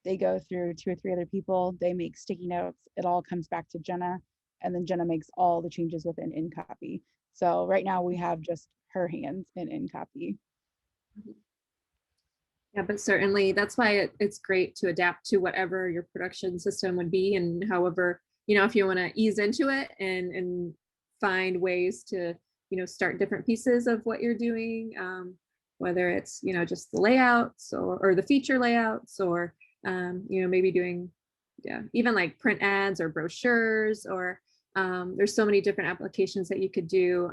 they go through 2 or 3 other people, they make sticky notes, it all comes back to Jenna, and then Jenna makes all the changes within InCopy. So right now we have just her hands in InCopy. Yeah, but certainly that's why it's great to adapt to whatever your production system would be, and however, if you want to ease into it and find ways to, start different pieces of what you're doing, whether it's, just the layouts or the feature layouts, or, maybe doing, even like print ads or brochures, or there's so many different applications that you could do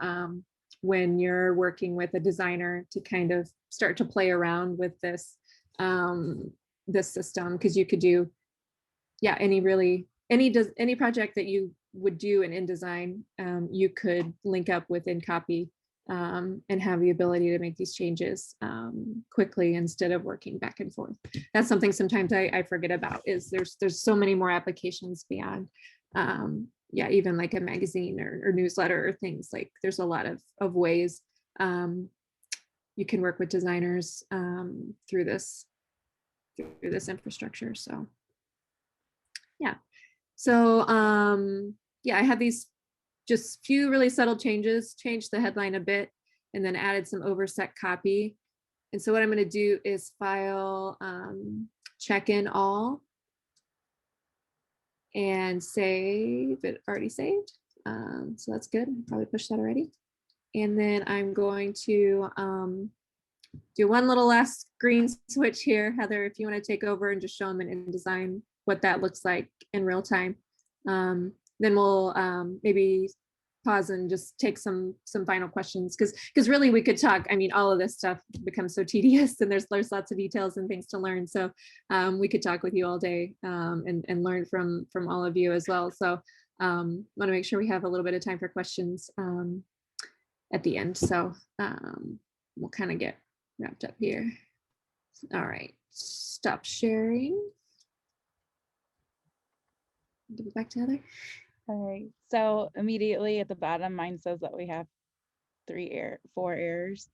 when you're working with a designer to kind of start to play around with this system, because you could do any project that you would do in InDesign, you could link up with InCopy and have the ability to make these changes quickly instead of working back and forth. That's something sometimes I forget about, is there's so many more applications beyond, yeah, even like a magazine or newsletter or things. Like there's a lot of ways you can work with designers through this infrastructure. So yeah. So yeah, I have these just few really subtle changes, changed the headline a bit, and then added some overset copy. And so what I'm going to do is file check in all and save it. Already saved. So that's good. Probably pushed that already. And then I'm going to do one little last green switch here. Heather, if you want to take over and just show them in InDesign what that looks like in real time. Then we'll maybe pause and just take some final questions, because really we could talk. I mean, all of this stuff becomes so tedious, and there's lots of details and things to learn. So we could talk with you all day and learn from all of you as well. So want to make sure we have a little bit of time for questions at the end. So we'll kind of get wrapped up here. All right, stop sharing. Give it back to Heather. All right, so immediately at the bottom, mine says that we have 4 errors.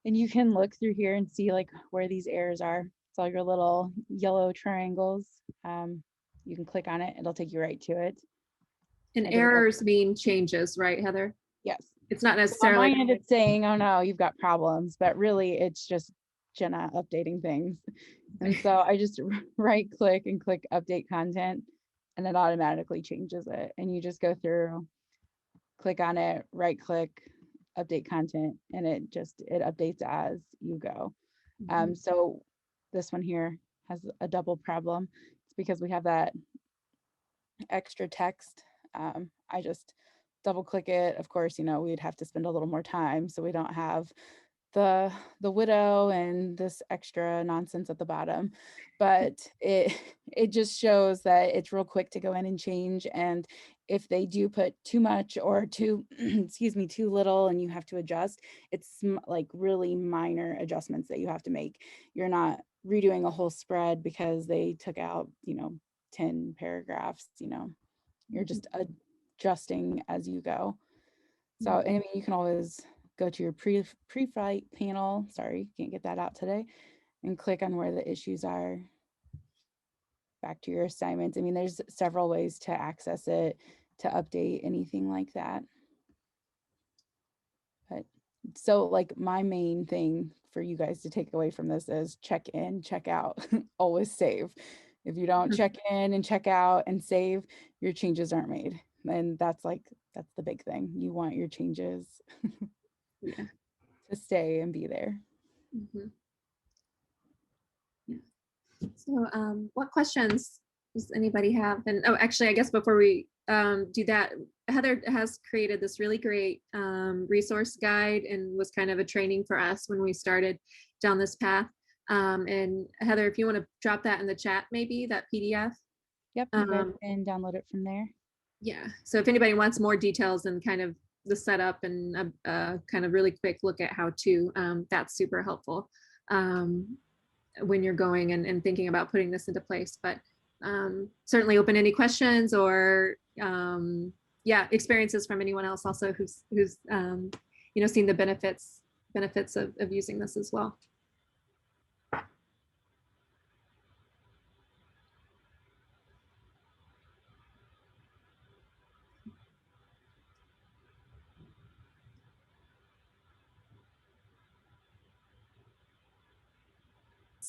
And you can look through here and see like where these errors are. It's all your little yellow triangles. You can click on it, it'll take you right to it. And errors mean changes, right, Heather? Yes. It's not So on necessarily. my end, it's saying, oh no, you've got problems, but really it's just Jenna updating things. And so I just right click and click update content, and it automatically changes it. And you just go through, click on it, right click, update content, and it updates as you go. So this one here has a double problem. It's because we have that extra text. I just double click it. Of course, you know, we'd have to spend a little more time, so we don't have the widow and this extra nonsense at the bottom, but it just shows that it's real quick to go in and change. And if they do put too much or too excuse me, too little, and you have to adjust, it's like really minor adjustments that you have to make. You're not redoing a whole spread because they took out, you know, 10 paragraphs. You know, you're just adjusting as you go. So, I mean, you can always go to your pre-flight panel, sorry, can't get that out today, and click on where the issues are. Back to your assignments. I mean, there's several ways to access it, to update anything like that. But so like my main thing for you guys to take away from this is check in, check out, always save. If you don't check in and check out and save, your changes aren't made. And that's the big thing. You want your changes Yeah. to stay and be there. Yeah. So what questions does anybody have? And oh, actually, I guess before we do that, Heather has created this really great resource guide and was kind of a training for us when we started down this path. And Heather, if you want to drop that in the chat, maybe that PDF. Yep, you guys can download it from there. Yeah, so if anybody wants more details and kind of the setup and kind of really quick look at how to, that's super helpful when you're going and thinking about putting this into place. But certainly open any questions or yeah, experiences from anyone else also who's you know, seen the benefits of using this as well.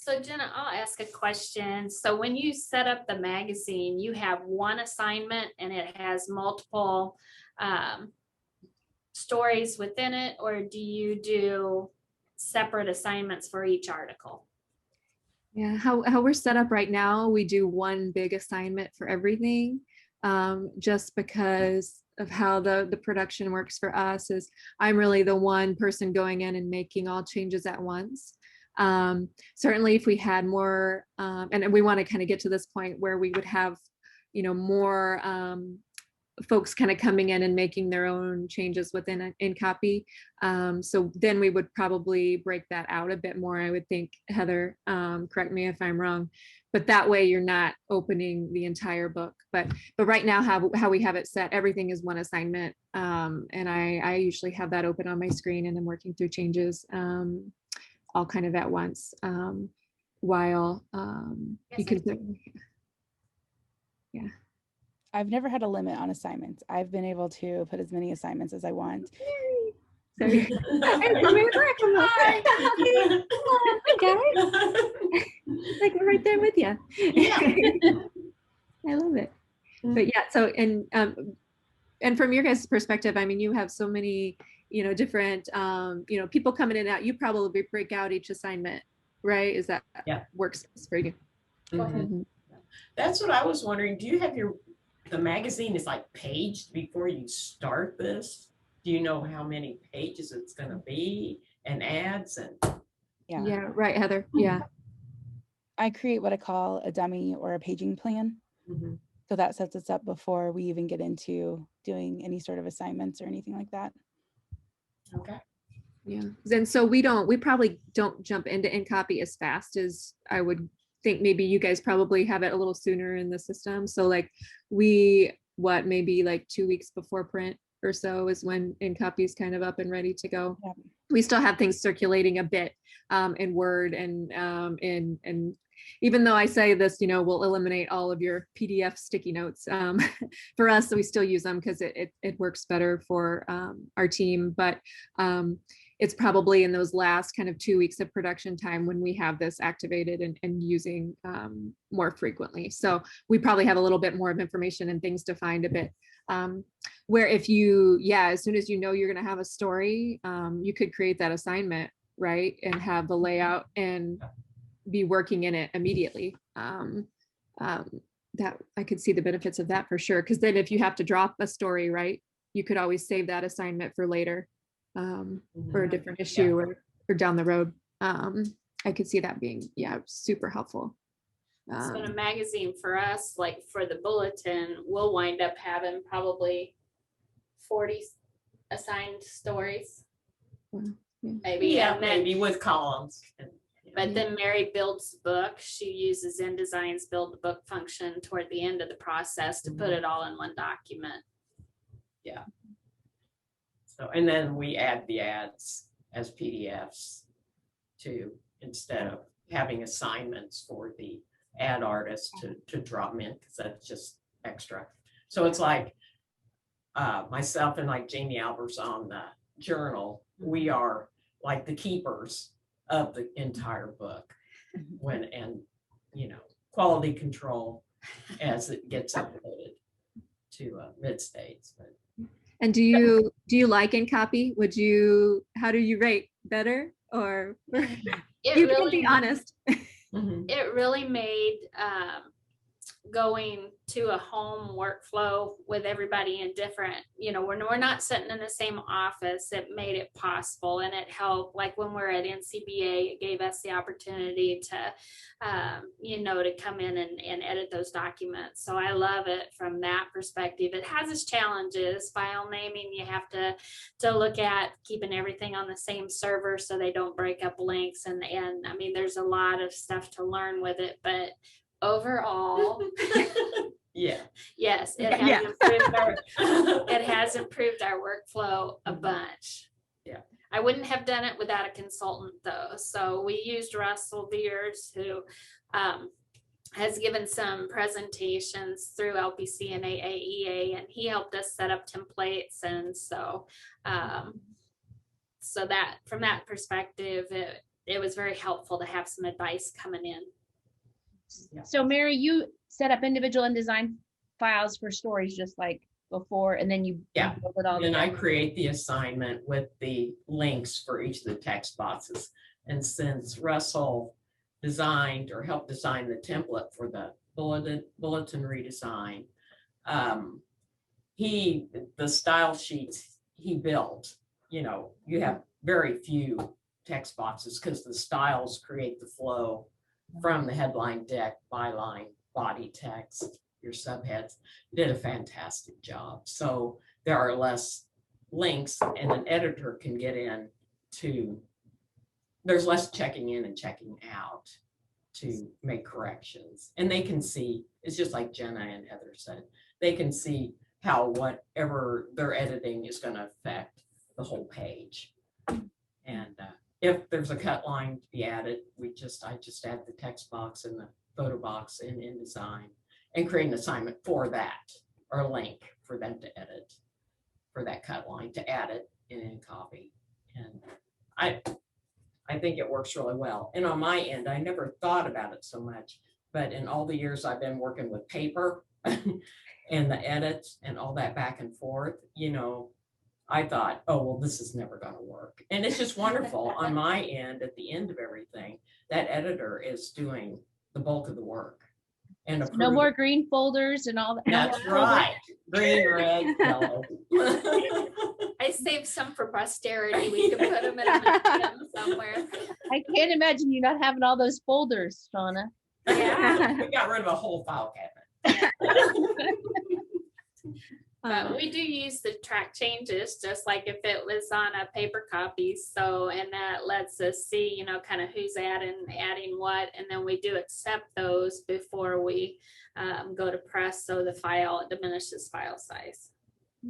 So Jenna, I'll ask a question. So when you set up the magazine, you have one assignment and it has multiple stories within it, or do you do separate assignments for each article? Yeah, how we're set up right now, we do one big assignment for everything, just because of how the production works for us. Is I'm really the one person going in and making all changes at once. Certainly if we had more, and we want to kind of get to this point where we would have, you know, more folks kind of coming in and making their own changes within in copy. So then we would probably break that out a bit more, I would think. Heather, correct me if I'm wrong, but that way you're not opening the entire book. But right now, how we have it set, everything is one assignment, and I usually have that open on my screen, and I'm working through changes all kind of at once, while you can. Yeah. I've never had a limit on assignments. I've been able to put as many assignments as I want. So hey, guys. Like we're right there with you. Yeah. I love it. But yeah, so and from your guys' perspective, I mean, you have so many, different people coming in and out. You probably break out each assignment, right? Is that works for you? Mhm. That's what I was wondering. Do you have the magazine is like paged before you start this? Do you know how many pages it's going to be and ads and? Yeah, right, Heather. Yeah. I create what I call a dummy or a paging plan. Mhm. So that sets us up before we even get into doing any sort of assignments or anything like that. Okay. Yeah. And so we probably don't jump into InCopy as fast as I would think. Maybe you guys probably have it a little sooner in the system. So like maybe like 2 weeks before print or so is when InCopy is kind of up and ready to go. Yep. We still have things circulating a bit in Word and even though I say this, we'll eliminate all of your PDF sticky notes. For us, we still use them because it works better for our team. But it's probably in those last kind of 2 weeks of production time when we have this activated and using more frequently. So we probably have a little bit more of information and things to find a bit. Where if as soon as you're going to have a story, you could create that assignment, right? And have the layout and be working in it immediately. That I could see the benefits of that for sure. Because then if you have to drop a story, right, you could always save that assignment for later, for a different issue or down the road. I could see that being super helpful. So in a magazine for us, like for the bulletin, we'll wind up having probably 40 assigned stories. Maybe. Yeah, and then, maybe with columns. But then Mary builds the book. She uses InDesign's build the book function toward the end of the process to put it all in one document. Yeah. So, and then we add the ads as PDFs too, instead of having assignments for the ad artist to drop them in, because that's just extra. So it's like myself and like Jamie Albers on the journal, we are like the keepers of the entire book quality control as it gets uploaded to mid-states. And do you like InCopy? How do you rate? Better or you can be honest? It really made going to a home workflow with everybody in different, we're not sitting in the same office. It made it possible, and it helped. Like when we're at NCBA, it gave us the opportunity to to come in and edit those documents. So I love it from that perspective. It has its challenges. File naming, you have to look at keeping everything on the same server so they don't break up links, and I mean there's a lot of stuff to learn with it, but overall, yes, it has improved our workflow a bunch. Yeah, I wouldn't have done it without a consultant though. So we used Russell Veers, who has given some presentations through LPC and AAEA, and he helped us set up templates. And so that from that perspective, it was very helpful to have some advice coming in. So Mary, you set up individual InDesign files for stories just like before, and then you build it all and together. I create the assignment with the links for each of the text boxes. And since Russell designed or helped design the template for the bulletin redesign, the style sheets he built, you have very few text boxes because the styles create the flow from the headline, deck, byline, body text, your subheads, did a fantastic job. So there are less links and an editor can get in to, there's less checking in and checking out to make corrections. And they can see, it's just like Jenna and Heather said, they can see how whatever they're editing is going to affect the whole page. And if there's a cut line to be added, I just add the text box and the photo box in InDesign and create an assignment for that, or a link for them to edit for that cut line, to add it in copy. And I think it works really well. And on my end, I never thought about it so much, but in all the years I've been working with paper and the edits and all that back and forth, you know, I thought, oh, well, this is never going to work. And it's just wonderful on my end. At the end of everything, that editor is doing the bulk of the work. And No more green folders and all that. That's right. Green, red, yellow. I saved some for posterity. We can put them in a museum somewhere. I can't imagine you not having all those folders, Shauna. Yeah. We got rid of a whole file cabinet. But we do use the track changes, just like if it was on a paper copy. So, and that lets us see, you know, kind of who's adding what, and then we do accept those before we go to press, so the file diminishes file size.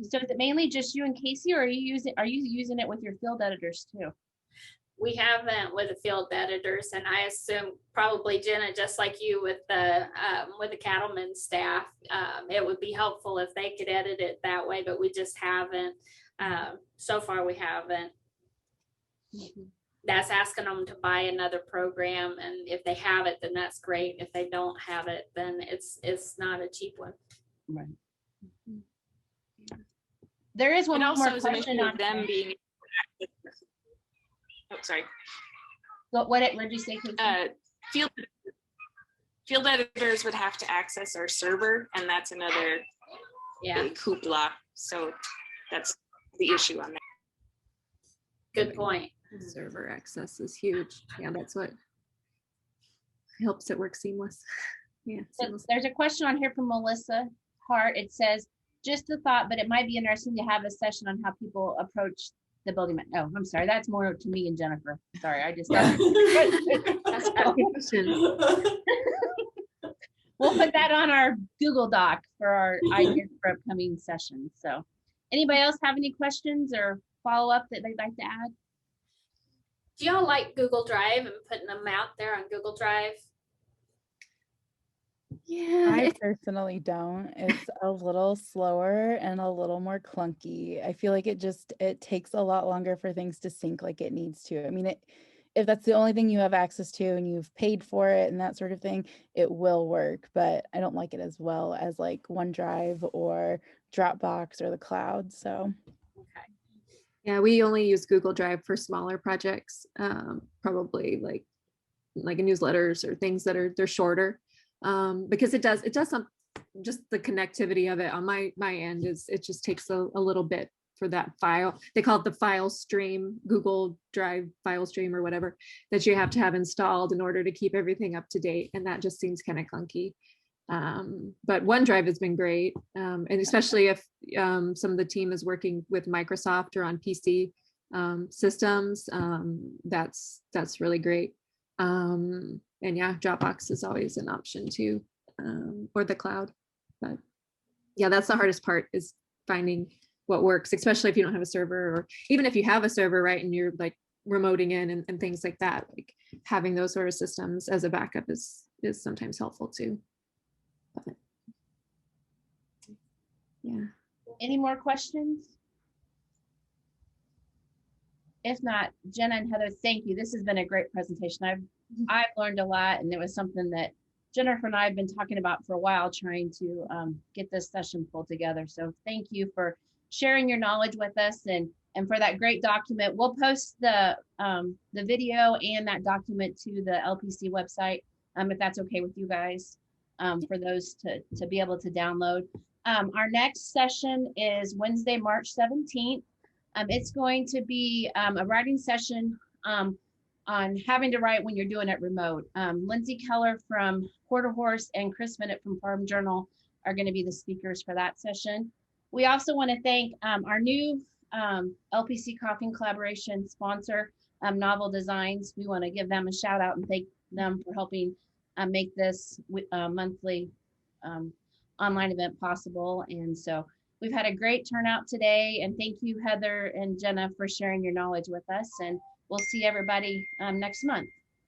So is it mainly just you and Casey, or are you using it with your field editors too? We haven't with the field editors, and I assume probably Jenna, just like you with the cattleman staff, it would be helpful if they could edit it that way, but we just haven't. So far, we haven't. That's asking them to buy another program, and if they have it, then that's great. If they don't have it, then it's not a cheap one. Right. There is one It also more is an question issue on of them being. Oh, sorry. what did you say, Casey? Field editors would have to access our server, and that's another big hoopla. So that's the issue on that. Good point. Server access is huge. Yeah, that's what helps it work seamless. Yeah. So there's a question on here from Melissa Hart. It says, just a thought, but it might be interesting to have a session on how people approach the building. Oh, I'm sorry. That's more to me and Jennifer. Sorry, I just. We'll put that on our Google Doc for our ideas for upcoming sessions. So anybody else have any questions or follow up that they'd like to add? Do y'all like Google Drive and putting them out there on Google Drive? Yeah. I personally don't. It's a little slower and a little more clunky. I feel like it takes a lot longer for things to sync like it needs to. I mean, if that's the only thing you have access to and you've paid for it and that sort of thing, it will work, but I don't like it as well as like OneDrive or Dropbox or the cloud. So Okay. Yeah, we only use Google Drive for smaller projects, probably like newsletters or things that they're shorter, because it does some, just the connectivity of it on my end it just takes a little bit for that file. They call it the file stream, Google Drive file stream or whatever, that you have to have installed in order to keep everything up to date, and that just seems kind of clunky. But OneDrive has been great, and especially if some of the team is working with Microsoft or on PC systems, that's really great. And yeah, Dropbox is always an option too, or the cloud. But yeah, that's the hardest part, is finding what works, especially if you don't have a server, or even if you have a server, right, and you're like remoting in and things like that. Like having those sort of systems as a backup is sometimes helpful too. But, yeah. Any more questions? If not, Jenna and Heather, thank you. This has been a great presentation. I've learned a lot, and it was something that Jennifer and I have been talking about for a while, trying to get this session pulled together. So thank you for sharing your knowledge with us, and for that great document. We'll post the video and that document to the LPC website, if that's okay with you guys, for those to be able to download. Our next session is Wednesday, March 17th. It's going to be a writing session on having to write when you're doing it remote. Lindsay Keller from Quarter Horse and Chris Minute from Farm Journal are going to be the speakers for that session. We also want to thank our new LPC Coffee and Collaboration sponsor, Novel Designs. We want to give them a shout out and thank them for helping make this monthly online event possible. And so we've had a great turnout today, and thank you, Heather and Jenna, for sharing your knowledge with us, and we'll see everybody next month.